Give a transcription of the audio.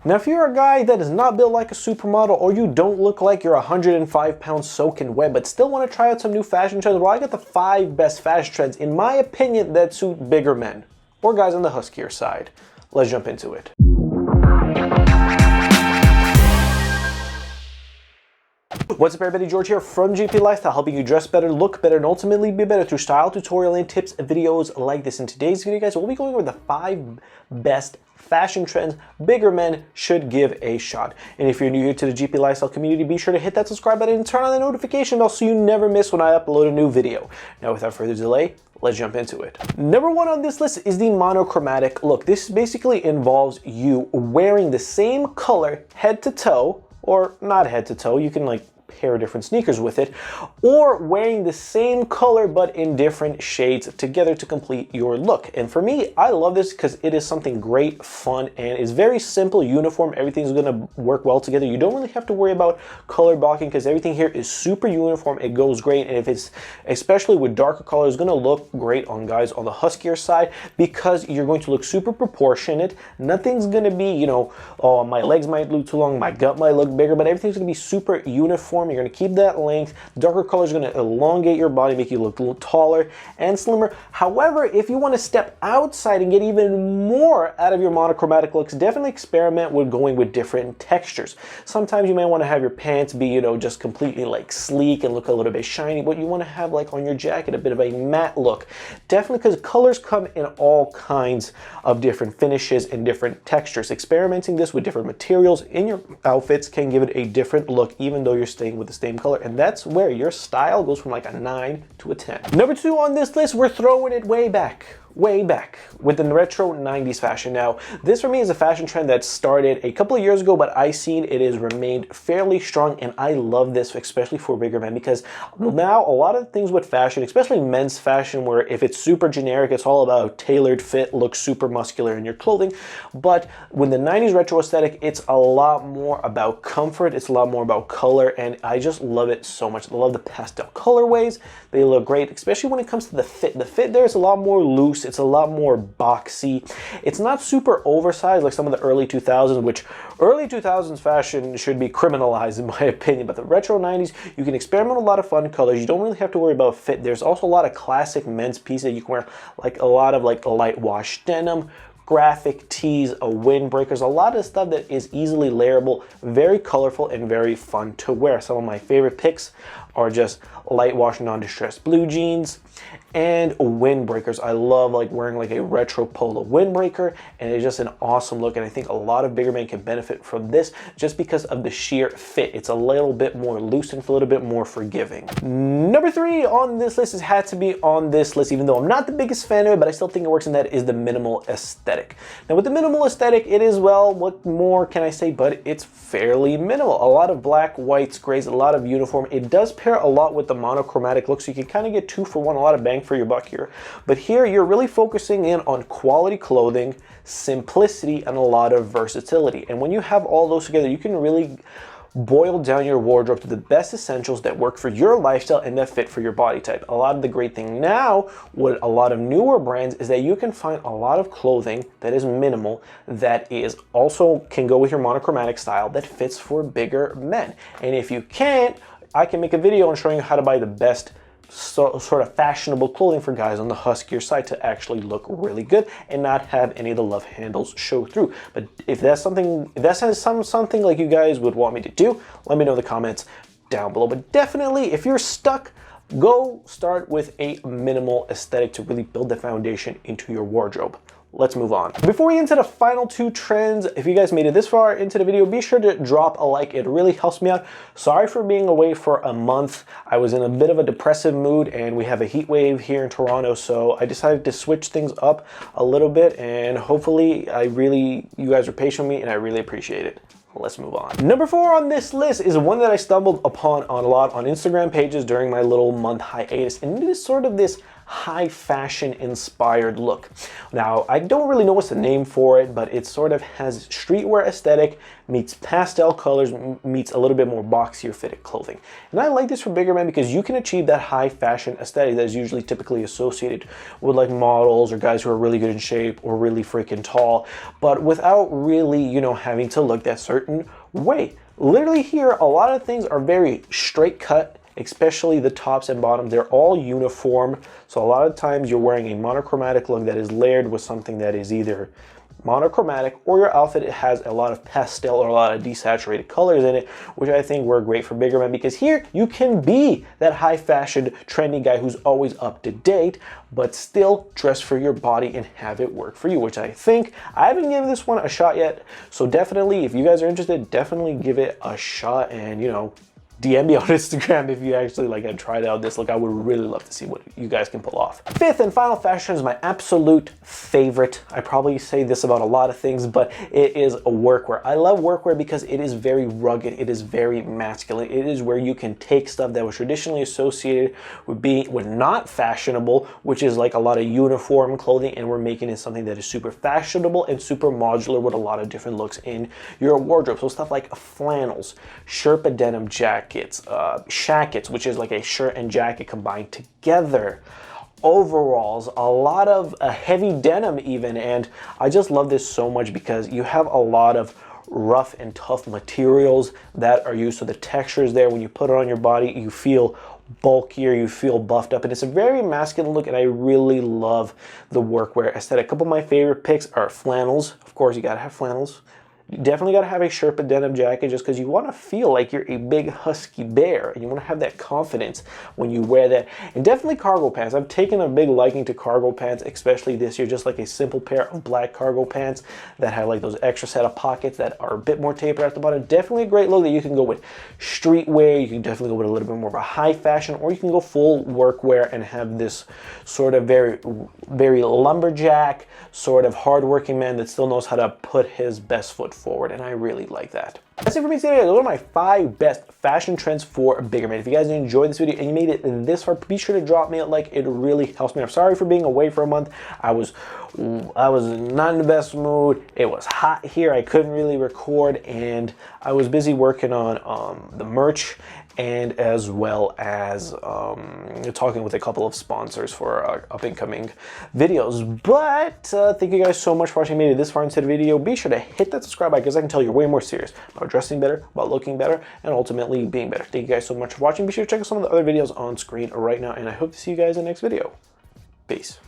Now, if you're a guy that is not built like a supermodel, or you don't look like you're 105 pounds soaking wet, but still want to try out some new fashion trends, well, I got the 5 best fashion trends, in my opinion, that suit bigger men, or guys on the huskier side. Let's jump into it. What's up everybody, George here from GP Lifestyle, helping you dress better, look better, and ultimately be better through style, tutorial, and tips and videos like this. In today's video, guys, we'll be going over the 5 best fashion trends bigger men should give a shot. And if you're new here to the GP Lifestyle community, be sure to hit that subscribe button and turn on the notification bell so you never miss when I upload a new video. Now, without further delay, let's jump into it. Number 1 on this list is the monochromatic look. This basically involves you wearing the same color head to toe, or not head to toe, you can like pair different sneakers with it, or wearing the same color but in different shades together to complete your look. And for me, I love this because it is something great, fun, and is very simple, uniform. Everything's gonna work well together. You don't really have to worry about color blocking because everything here is super uniform. It goes great, and if it's, especially with darker colors, gonna look great on guys on the huskier side because you're going to look super proportionate. Nothing's gonna be, you know, oh, my legs might look too long, my gut might look bigger, but everything's gonna be super uniform. You're going to keep that length. Darker colors are going to elongate your body, make you look a little taller and slimmer. However, if you want to step outside and get even more out of your monochromatic looks, definitely experiment with going with different textures. Sometimes you may want to have your pants be, you know, just completely like sleek and look a little bit shiny, but you want to have like on your jacket a bit of a matte look. Definitely, because colors come in all kinds of different finishes and different textures. Experimenting this with different materials in your outfits can give it a different look, even though you're staying with the same color, and that's where your style goes from like a 9 to a 10. Number 2 on this list, we're throwing it way back with the retro 90s fashion. Now, this for me is a fashion trend that started a couple of years ago, but I've seen it has remained fairly strong, and I love this, especially for bigger men, because now a lot of things with fashion, especially men's fashion, where if it's super generic, it's all about tailored fit, look super muscular in your clothing. But with the 90s retro aesthetic, it's a lot more about comfort, it's a lot more about color, and I just love it so much. I love the pastel colorways. They look great, especially when it comes to the fit. The fit there is a lot more loose. It's a lot more boxy. It's not super oversized like some of the early 2000s, which early 2000s fashion should be criminalized in my opinion. But the retro 90s, you can experiment with a lot of fun colors. You don't really have to worry about fit. There's also a lot of classic men's pieces that you can wear, like a lot of like light wash denim, graphic tees, windbreakers, a lot of stuff that is easily layerable, very colorful, and very fun to wear. Some of my favorite picks are just light wash non-distressed blue jeans and windbreakers. I love like wearing like a retro polo windbreaker, and it's just an awesome look, and I think a lot of bigger men can benefit from this just because of the sheer fit. It's a little bit more loose and a little bit more forgiving. Number 3 on this list has had to be on this list, even though I'm not the biggest fan of it, but I still think it works, and that is the minimal aesthetic. Now with the minimal aesthetic, it is, well, what more can I say, but it's fairly minimal. A lot of black, whites, grays, a lot of uniform. It does pair a lot with the monochromatic look, so you can kind of get 2 for 1, a lot of bang for your buck here. But here you're really focusing in on quality clothing, simplicity, and a lot of versatility. And when you have all those together, you can really boil down your wardrobe to the best essentials that work for your lifestyle and that fit for your body type. A lot of the great thing now with a lot of newer brands is that you can find a lot of clothing that is minimal, that is also can go with your monochromatic style, that fits for bigger men. And if you can't, I can make a video on showing you how to buy the best sort of fashionable clothing for guys on the huskier side to actually look really good and not have any of the love handles show through. But if that's something, if that sounds something like you guys would want me to do, let me know in the comments down below. But definitely, if you're stuck, go start with a minimal aesthetic to really build the foundation into your wardrobe. Let's move on. Before we get into the final 2 trends, if you guys made it this far into the video, be sure to drop a like. It really helps me out. Sorry for being away for a month. I was in a bit of a depressive mood, and we have a heat wave here in Toronto, so I decided to switch things up a little bit, and hopefully you guys are patient with me, and I really appreciate it. Let's move on. Number 4 on this list is one that I stumbled upon a lot on Instagram pages during my little month hiatus, and it is sort of this high fashion inspired look. Now, I don't really know what's the name for it, but it sort of has streetwear aesthetic meets pastel colors meets a little bit more boxier fitted clothing. And I like this for bigger men because you can achieve that high fashion aesthetic that is usually typically associated with like models or guys who are really good in shape or really freaking tall, but without really, you know, having to look that certain way. Literally here, a lot of things are very straight cut, especially the tops and bottoms. They're all uniform. So a lot of times you're wearing a monochromatic look that is layered with something that is either monochromatic or your outfit it has a lot of pastel or a lot of desaturated colors in it, which I think work great for bigger men because here you can be that high fashion trendy guy who's always up to date but still dress for your body and have it work for you, which I think I haven't given this one a shot yet. So definitely, if you guys are interested, definitely give it a shot and, you know, DM me on Instagram if you actually like had tried out this look. I would really love to see what you guys can pull off. Fifth and final fashion is my absolute favorite. I probably say this about a lot of things, but it is workwear. I love workwear because it is very rugged. It is very masculine. It is where you can take stuff that was traditionally associated with not fashionable, which is like a lot of uniform clothing, and we're making it something that is super fashionable and super modular with a lot of different looks in your wardrobe. So stuff like flannels, Sherpa denim jackets, shackets, which is like a shirt and jacket combined together, overalls, a lot of heavy denim even, and I just love this so much because you have a lot of rough and tough materials that are used, so the texture is there. When you put it on your body, you feel bulkier, you feel buffed up, and it's a very masculine look, and I really love the workwear aesthetic. A couple of my favorite picks are flannels. Of course, you gotta have flannels. You definitely got to have a Sherpa denim jacket just because you want to feel like you're a big husky bear and you want to have that confidence when you wear that. And definitely cargo pants. I've taken a big liking to cargo pants, especially this year, just like a simple pair of black cargo pants that have like those extra set of pockets that are a bit more tapered at the bottom. Definitely a great look that you can go with streetwear. You can definitely go with a little bit more of a high fashion, or you can go full workwear and have this sort of very lumberjack, sort of hardworking man that still knows how to put his best foot forward, and I really like that. That's it for me today. Those are my 5 best fashion trends for bigger men. If you guys enjoyed this video and you made it this far, be sure to drop me a like. It really helps me. I'm sorry for being away for a month. I was not in the best mood. It was hot here. I couldn't really record, and I was busy working on the merch, and as well as talking with a couple of sponsors for up and coming videos. But thank you guys so much for watching. Made it this far into the video. Be sure to hit that subscribe button because I can tell you're way more serious about dressing better, about looking better, and ultimately being better. Thank you guys so much for watching. Be sure to check out some of the other videos on screen right now, and I hope to see you guys in the next video. Peace.